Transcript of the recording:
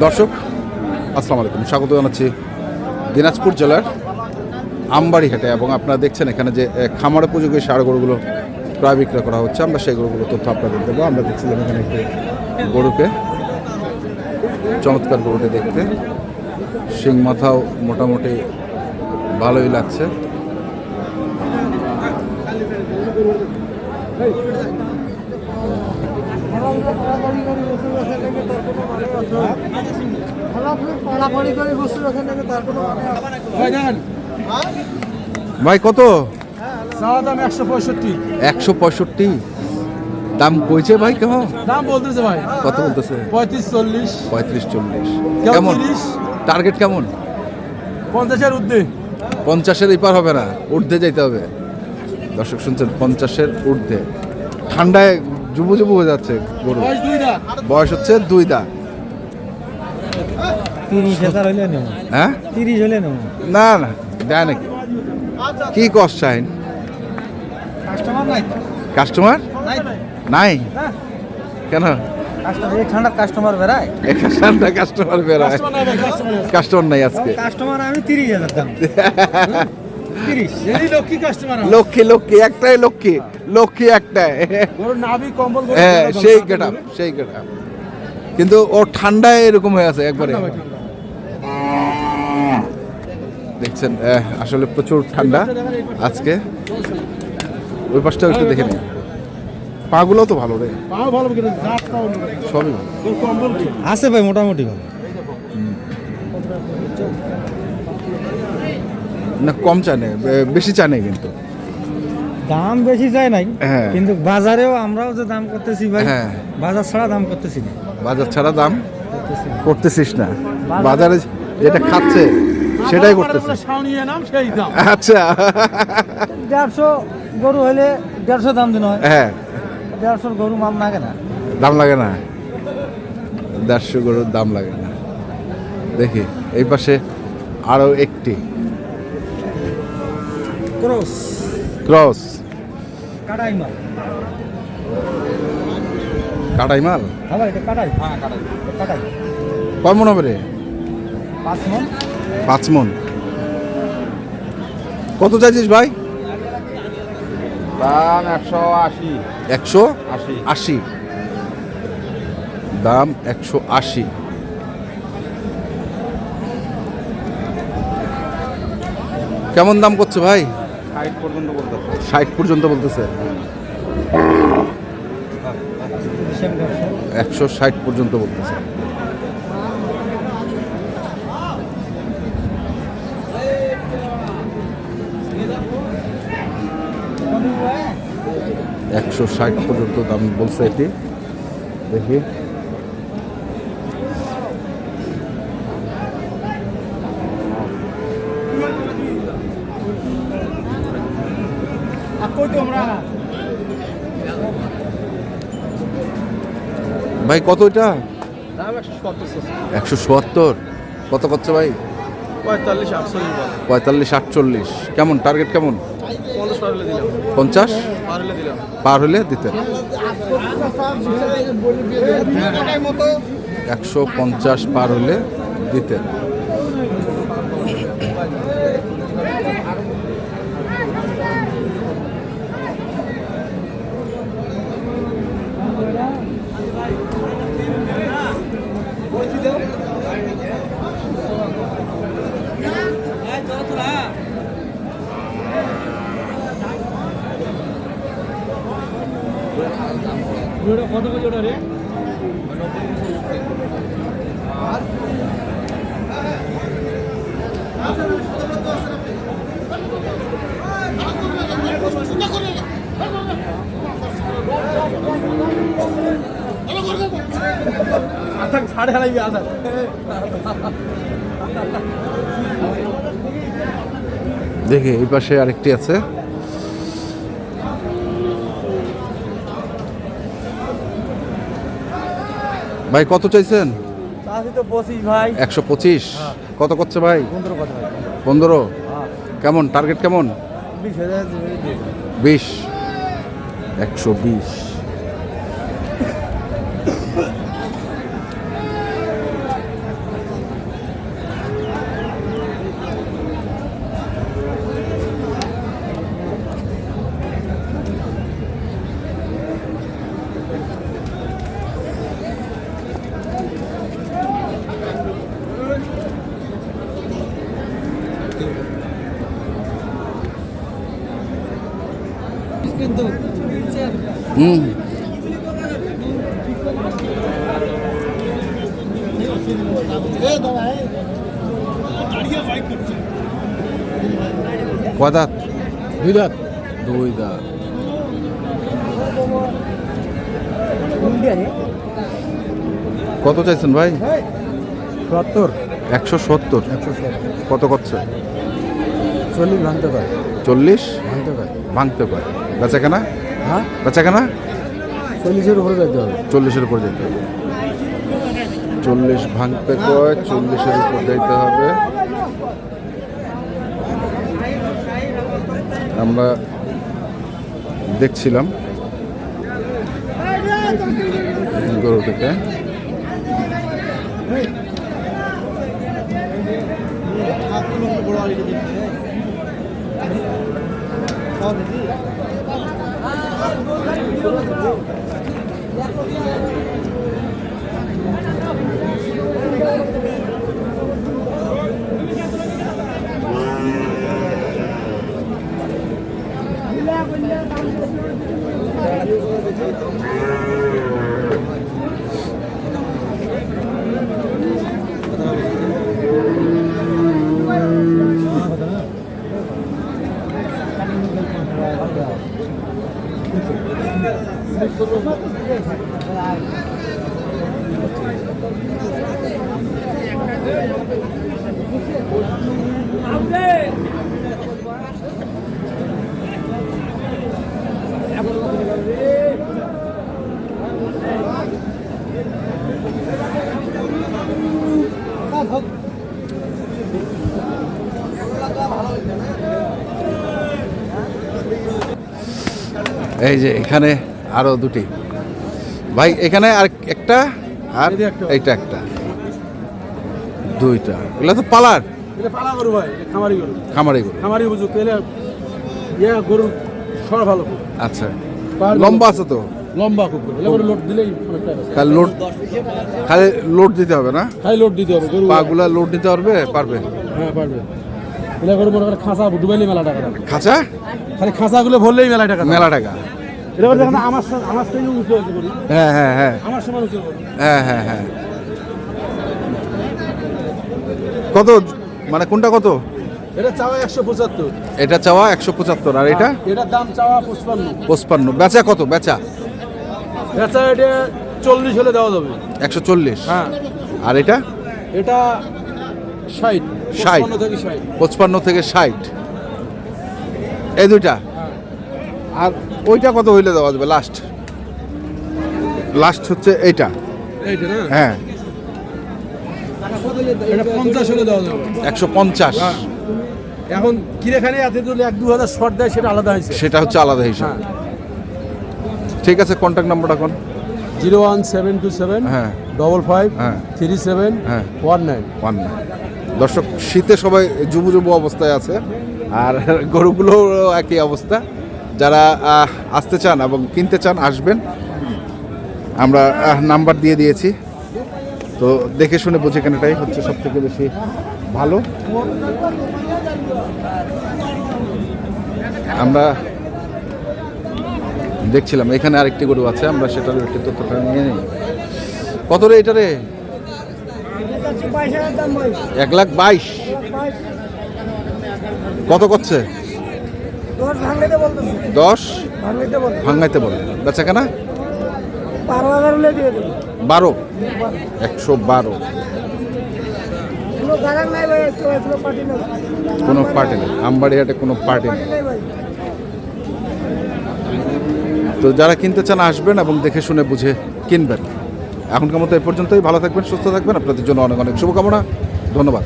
দর্শক আসসালামু আলাইকুম, স্বাগত জানাচ্ছি দিনাজপুর জেলার আমবাড়ি হাটে। এবং আপনারা দেখছেন এখানে যে খামার উপযোগী ষাঁড় গরুগুলো প্রায় বিক্রয় করা হচ্ছে। আমরা সেই গরুগুলো তথ্য আপনাদের দেবো। আমরা দেখছিলাম এখানে একটি গরুকে, চমৎকার গরুটি দেখতে, শিং মাথাও মোটামুটি ভালোই লাগছে। ভাই কত? 165। দাম কইছে ভাই? কেমন দাম বলতেছে ভাই? কত বলতেছে? 35-40। কেমন টার্গেট? কেমন? 50-এর ঊর্ধ্বে। 50-এর ইপার হবে না, ঊর্ধ্বে যাইতে হবে। দর্শক শুনছেন, 50-এর ঊর্ধ্বে। ঠান্ডায় যুবু যুবু হয়ে যাচ্ছে গরু। বয়স হচ্ছে 2 দাঁত। 30,000 হইলে নেব। হ্যাঁ 30 হইলে নেব। না না, দেয় নাকি? কি কষ্ট চাইন? কাস্টমার নাই। কাস্টমার নাই? কেন? ঠান্ডার কাস্টমার বেড়ায়। ঠান্ডা কাস্টমার বেড়ায়। কাস্টমার নাই আজকে। কাস্টমার আমি 30,000 দাম। 30 লক্ষ্মী কাস্টমার। লক্ষ্মী একটাই, লক্ষ্মী একটাই। নাভি কম্বল। হ্যাঁ সেই গেটআপ। কিন্তু ও ঠান্ডায় এরকম হয়ে আছে একবারে। দেখছেন আসলে প্রচুর ঠান্ডা আজকে। ওই পাশটাও একটু দেখে নিন। পাগুলো তো ভালো রে, সবই আছে ভাই, মোটামুটি ভালো না। কম চানে, বেশি চানে কিন্তু দাম বেশি চাই নাই। হ্যাঁ। কিন্তু বাজারেও আমরাও যে দাম করতেছি ভাই, হ্যাঁ বাজার ছাড়া দাম করতেছি না। বাজার ছাড়া দাম করতেছিস না, বাজারে যেটা খাচ্ছে সেটাই করতেছিস। আচ্ছা 150 গরু হলে 150 দাম দিন হয়। হ্যাঁ 150 গরু মাম লাগে না, দাম লাগে না। 150 গরুর দাম লাগে না। দেখি এই পাশে আরো একটি ক্রস কাটাই মাল। কাটাই মাল। হ্যাঁ ভাই, এটা কাটাই। কাটাই কয় মন হবে রে? 5 মণ। 5 মন। কত চাইছিস ভাই? দাম 180। 180। দাম 180। কেমন দাম করছে ভাই? 60 পর্যন্ত বলতেছে। 60 পর্যন্ত বলতেছে। 160 পর্যন্ত বলতেছে। $160 পর্যন্ত দাম বলছে এটি। দেখি ভাই কত এটা? দাম 170। 170। কত করছে ভাই? 45-48। কেমন টার্গেট? কেমন? 50 পার হলে দিতেন। 150 পার হলে দিতেন। কত করে ওটা রে? দেখি এই পাশে আরেকটি আছে। ভাই কত চাইছেন? চাষি তো 25 ভাই। 125। কত করছে ভাই? 15 কথা ভাই। 15। কেমন টার্গেট? কেমন? 20,000। 20। 120। হুম কয় দাঁত? দুই দাঁত। দুই দাঁত। কত চাইছেন ভাই? 70 170। 170 কত করছে? 40 ভাঙতে পারে। 40 ভাঙতে পারে। ভাঙতে পারে। বেচা কেনা? হ্যাঁ, বেচা কেনা 40-এর উপরে যাইতে হবে। 40-এর উপর যেতে হবে। 40 ভাঙতে কয়, 40-এর উপর যেতে হবে। আমরা দেখছিলাম গরুটাকে। এই যে এখানে আরো দুটি ভাই, এখানে আর একটা, আর এইটা একটা, দুইটা। এগুলো তো পালার এটা পালা গরু ভাই, এটা খামারি গরু। খামারি গরু। খামারি বুঝু পেলে গরু সর ভালো খুব। আচ্ছা, লম্বা আছে তো? লম্বা খুব করে। এগুলো লোড দিলেই অনেকটা আছে। খালি লোড, খালি লোড দিতে হবে না? খালি লোড দিতে হবে গরু। পাগুলা লোড দিতে পারবে? পারবে। হ্যাঁ পারবে। এগুলো গরু মনে করে খাঁচা ডুবাইলেই মেলা টাকা লাগে। খাঁচা? খালি খাঁচাগুলো ভরলেই মেলা টাকা লাগে। মেলা টাকা। এটা দেখেন আমার থেকে উঁচু আছে গরু। হ্যাঁ হ্যাঁ হ্যাঁ আমার সমান উঁচু গরু। হ্যাঁ হ্যাঁ হ্যাঁ। কত মানে কোনটা কত? এটা চাওয়া 175। এটা চাওয়া 175, আর এটা এটার দাম চাওয়া 55। 55। বেচা কত? বেচা বেচা এটা 40 হলে দেওয়া যাবে। 140। হ্যাঁ। আর এটা? এটা 60। 60 55 থেকে 60। 55 থেকে 60। এই দুইটা। আর ওইটা কত হইলে দেওয়া যাবে? লাস্ট লাস্ট হচ্ছে এইটা। এইটা না? হ্যাঁ, এটা 50 হলে দেওয়া যাবে। 150। হ্যাঁ। এখন কিরেখানে এতে যদি 1-2000 শর্ট দেয় সেটা আলাদা হয়েছে। সেটা হচ্ছে আলাদা হিসাব। হ্যাঁ। ঠিক আছে, কন্ট্যাক্ট নাম্বারটা কোন? 01727 হ্যাঁ 55 হ্যাঁ 37 হ্যাঁ 19। দর্শক, শীতে সবাই যুবু যুবু অবস্থায় আছে, আর গরুগুলো একই অবস্থা। যারা আসতে চান এবং কিনতে চান আসবেন, আমরা নাম্বার দিয়ে দিয়েছি। তো দেখে শুনে বুঝে কেনাটাই হচ্ছে সব থেকে বেশি ভালো। আমরা দেখছিলাম এখানে আরেকটি গরু আছে, আমরা সেটার একটি তথ্যটা নিয়ে নিই। কত রে এটা রে? 1,22,000। কত করছে? 10 ভাঙাইতে বলে। বেচা কেনা 12। 112। কোনো পার্টি নেই আমবাড়ি হাটে, কোনো পার্টি নেই। তো যারা কিনতে চান আসবেন এবং দেখে শুনে বুঝে কিনবেন। এখনকার মতো এই পর্যন্তই। ভালো থাকবেন, সুস্থ থাকবেন। আপনাদের জন্য অনেক অনেক শুভকামনা। ধন্যবাদ।